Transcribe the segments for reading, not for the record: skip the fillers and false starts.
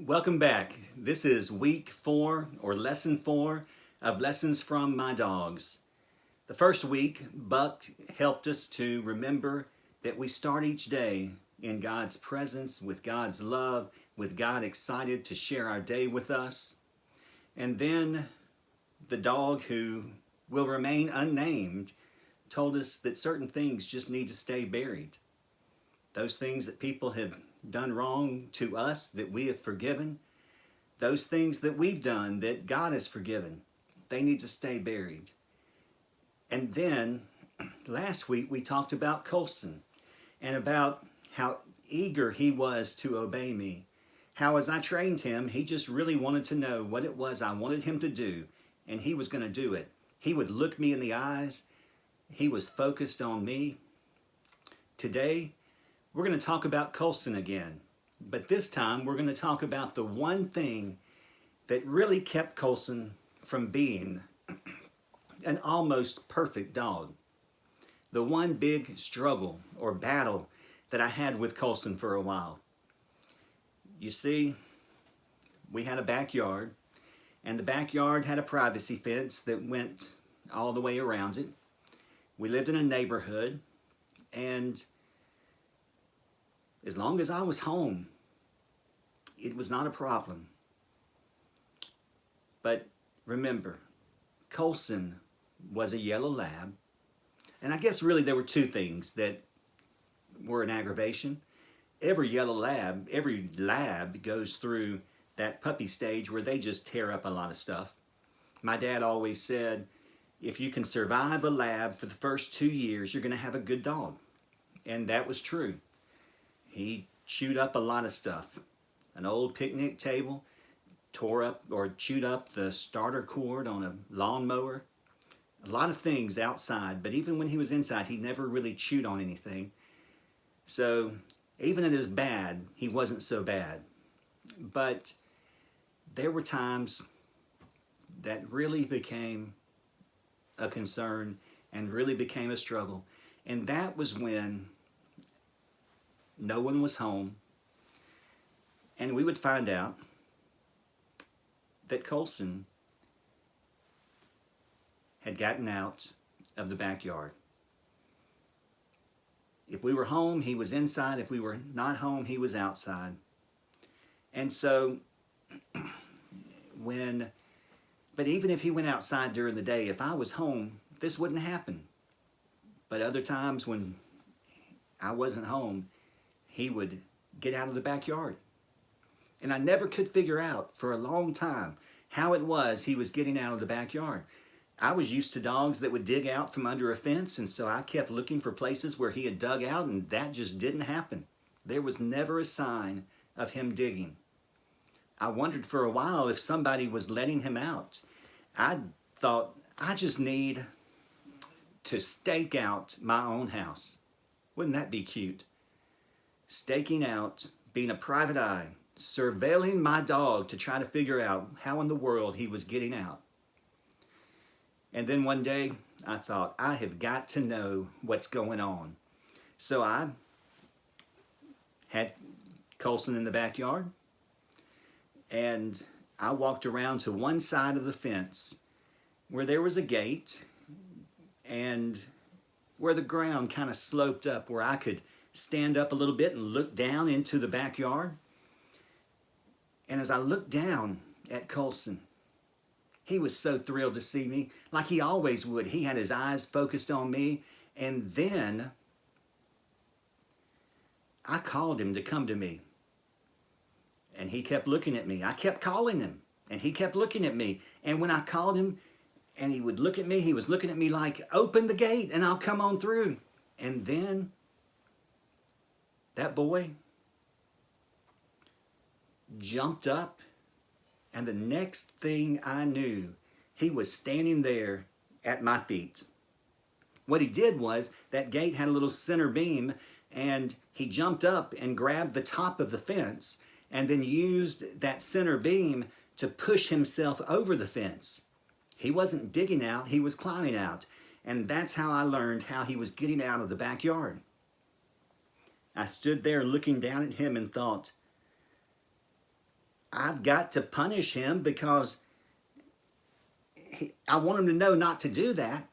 Welcome back. This is week 4 or lesson 4 of Lessons from My Dogs. The first week, Buck helped us to remember that we start each day in God's presence, with God's love, with God excited to share our day with us. And then the dog, who will remain unnamed, told us that certain things just need to stay buried. Those things that people have done wrong to us that we have forgiven, those things that we've done that God has forgiven, they need to stay buried. And then last week we talked about Colson and about how eager he was to obey me. How as I trained him, he just really wanted to know what it was I wanted him to do, and he was going to do it. He would look me in the eyes. He was focused on me. Today, we're going to talk about Colson again, but this time we're going to talk about the one thing that really kept Colson from being an almost perfect dog. The one big struggle or battle that I had with Colson for a while. You see, we had a backyard, and the backyard had a privacy fence that went all the way around it. We lived in a neighborhood, and as long as I was home, it was not a problem. But remember, Colson was a yellow lab, and I guess really there were two things that were an aggravation. Every lab goes through that puppy stage where they just tear up a lot of stuff. My dad always said, if you can survive a lab for the first 2 years, you're going to have a good dog. And that was true. He chewed up a lot of stuff. An old picnic table, tore up or chewed up the starter cord on a lawnmower. A lot of things outside, but even when he was inside, he never really chewed on anything. So even at his bad, he wasn't so bad. But there were times that really became a concern and really became a struggle. And that was when no one was home, and we would find out that Colson had gotten out of the backyard. If we were home, he was inside. If we were not home, he was outside. And so but even if he went outside during the day, if I was home, this wouldn't happen. But other times when I wasn't home, he would get out of the backyard. And I never could figure out for a long time how it was he was getting out of the backyard. I was used to dogs that would dig out from under a fence, and so I kept looking for places where he had dug out, and that just didn't happen. There was never a sign of him digging. I wondered for a while if somebody was letting him out. I thought, I just need to stake out my own house. Wouldn't that be cute? Staking out, being a private eye, surveilling my dog to try to figure out how in the world he was getting out. And then one day, I thought, I have got to know what's going on. So I had Colson in the backyard, and I walked around to one side of the fence where there was a gate and where the ground kind of sloped up, where I could stand up a little bit and look down into the backyard. And as I looked down at Colson, he was so thrilled to see me, like he always would. He had his eyes focused on me. And then I called him to come to me. And he kept looking at me. I kept calling him, and he kept looking at me. And when I called him and he would look at me, he was looking at me like, open the gate and I'll come on through. And then that boy jumped up, and the next thing I knew, he was standing there at my feet. What he did was, that gate had a little center beam, and he jumped up and grabbed the top of the fence and then used that center beam to push himself over the fence. He wasn't digging out, he was climbing out. And that's how I learned how he was getting out of the backyard. I stood there looking down at him and thought, I've got to punish him because I want him to know not to do that.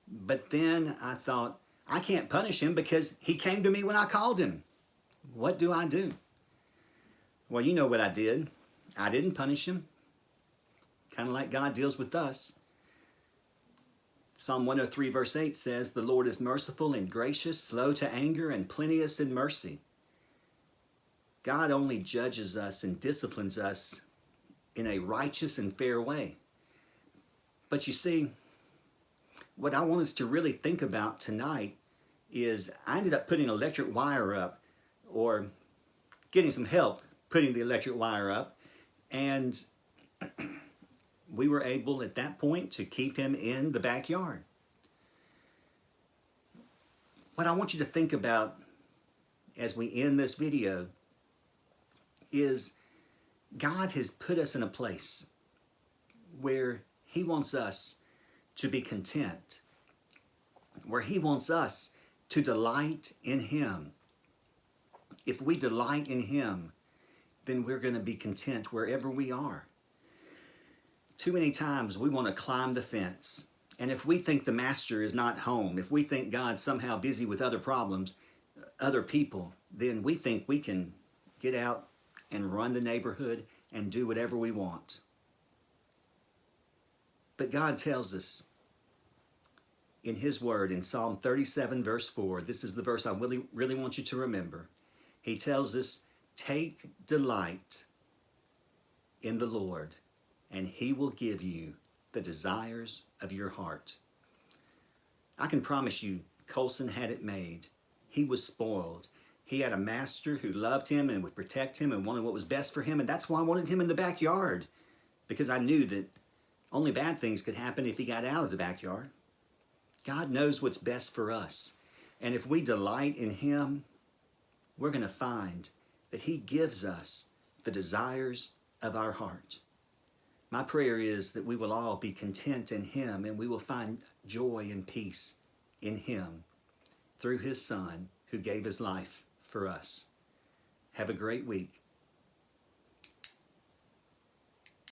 But then I thought, I can't punish him because he came to me when I called him. What do I do? Well, you know what I did. I didn't punish him. Kind of like God deals with us. Psalm 103 verse 8 says, "The Lord is merciful and gracious, slow to anger, and plenteous in mercy." God only judges us and disciplines us in a righteous and fair way. But you see, what I want us to really think about tonight is I ended up putting electric wire up, or getting some help putting the electric wire up, and we were able at that point to keep him in the backyard. What I want you to think about as we end this video is God has put us in a place where he wants us to be content, where he wants us to delight in him. If we delight in him, then we're going to be content wherever we are. Too many times we want to climb the fence. And if we think the master is not home, if we think God's somehow busy with other problems, other people, then we think we can get out and run the neighborhood and do whatever we want. But God tells us in his word in Psalm 37 verse 4, this is the verse I really want you to remember. He tells us, "Take delight in the Lord, and he will give you the desires of your heart." I can promise you, Colson had it made. He was spoiled. He had a master who loved him and would protect him and wanted what was best for him, and that's why I wanted him in the backyard, because I knew that only bad things could happen if he got out of the backyard. God knows what's best for us, and if we delight in him, we're going to find that he gives us the desires of our heart. My prayer is that we will all be content in him, and we will find joy and peace in him through his Son who gave his life for us. Have a great week.